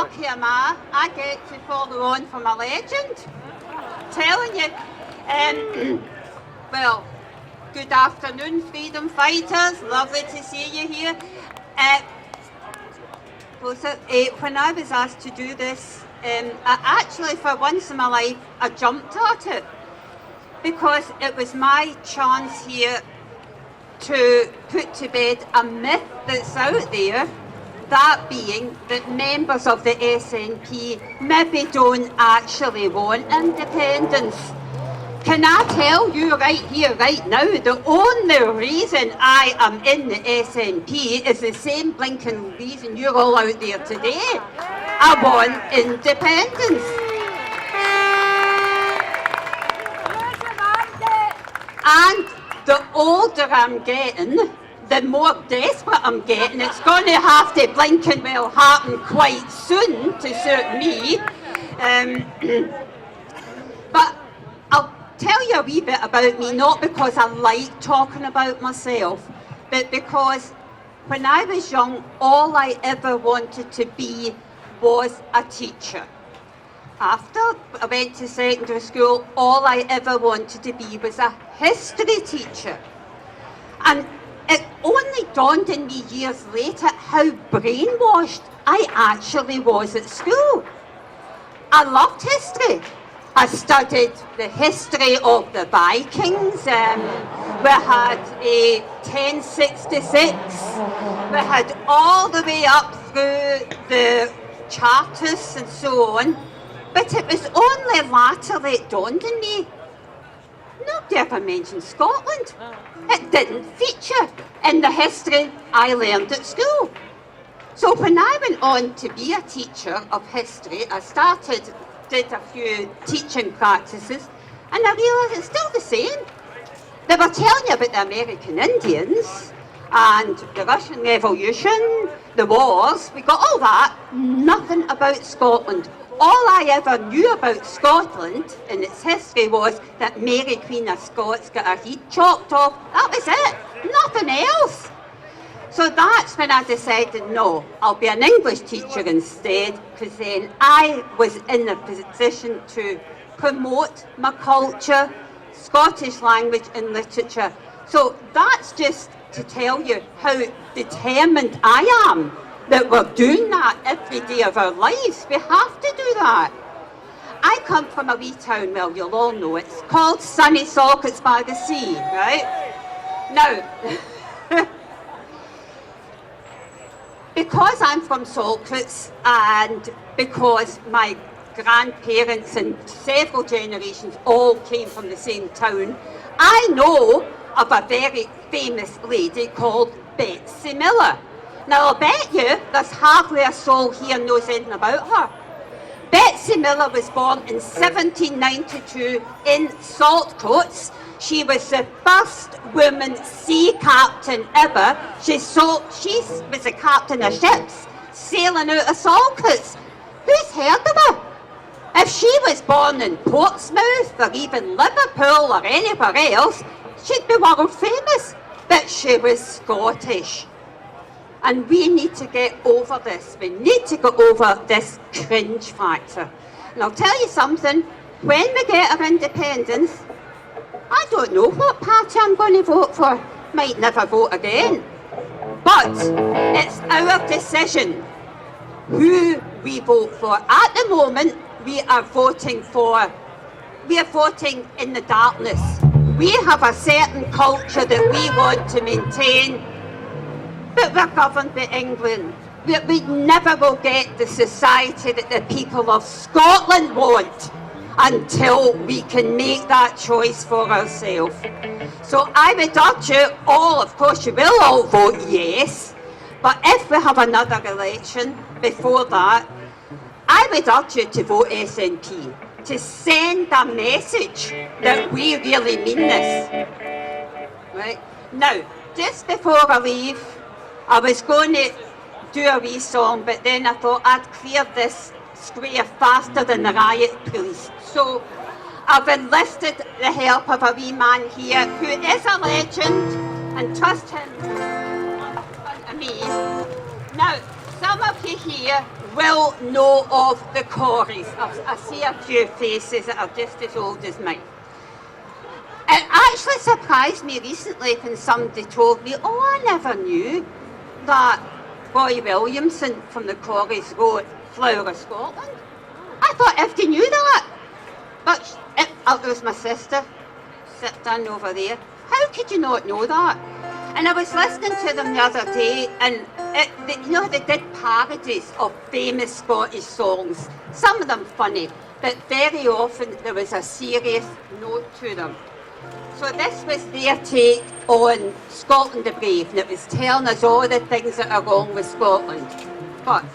lucky am I get to follow on from a legend. Telling you. Well, good afternoon, freedom fighters. Lovely to see you here. When I was asked to do this, I actually, for once in my life, I jumped at it. Because it was my chance here to put to bed a myth that's out there, that being that members of the SNP maybe don't actually want independence. Can I tell you right here, right now, the only reason I am in the SNP is the same blinking reason you're all out there today. I want independence. And the older I'm getting, the more desperate I'm getting. It's going to have to blinking well happen quite soon to suit me. But I'll tell you a wee bit about me, not because I like talking about myself, but because when I was young, all I ever wanted to be was a teacher. After I went to secondary school, all I ever wanted to be was a history teacher. And it only dawned on me years later how brainwashed I actually was at school. I loved history. I studied the history of the Vikings. We had a 1066. We had all the way up through the Charters and so on. But it was only latterly it dawned on me, nobody ever mentioned Scotland. It didn't feature in the history I learned at school. So when I went on to be a teacher of history, I did a few teaching practices, and I realised it's still the same. They were telling you about the American Indians and the Russian Revolution, the wars, we got all that, nothing about Scotland. All I ever knew about Scotland in its history was that Mary Queen of Scots got her head chopped off. That was it. Nothing else. So that's when I decided, no, I'll be an English teacher instead, because then I was in a position to promote my culture, Scottish language and literature. So that's just to tell you how determined I am. That we're doing that every day of our lives. We have to do that. I come from a wee town, well, you'll all know it. It's called sunny Salkets by the sea, right? Now, because I'm from Salkets and because my grandparents and several generations all came from the same town, I know of a very famous lady called Betsy Miller. Now, I'll bet you there's hardly a soul here knows anything about her. Betsy Miller was born in 1792 in Saltcoats. She was the first woman sea captain ever. She was a captain of ships sailing out of Saltcoats. Who's heard of her? If she was born in Portsmouth or even Liverpool or anywhere else, she'd be world famous. But she was Scottish. And we need to get over this. We need to get over this cringe factor. And I'll tell you something, when we get our independence, I don't know what party I'm going to vote for. Might never vote again. But it's our decision who we vote for. At the moment, we are voting in the darkness. We have a certain culture that we want to maintain. But we're governed by England. We never will get the society that the people of Scotland want until we can make that choice for ourselves. So I would urge you all, of course you will all vote yes, but if we have another election before that, I would urge you to vote SNP, to send a message that we really mean this. Right? Now, just before I leave, I was going to do a wee song, but then I thought I'd clear this square faster than the riot police. So I've enlisted the help of a wee man here who is a legend, and trust him in front of me. Now, some of you here will know of the Corries. I see a few faces that are just as old as mine. It actually surprised me recently when somebody told me, oh, I never knew that Roy Williamson from the Corries wrote Flower of Scotland. I thought everybody knew that. But it was my sister, sit down over there. How could you not know that? And I was listening to them the other day, and they did parodies of famous Scottish songs. Some of them funny, but very often there was a serious note to them. So this was their take on Scotland the Brave, and it was telling us all the things that are wrong with Scotland. But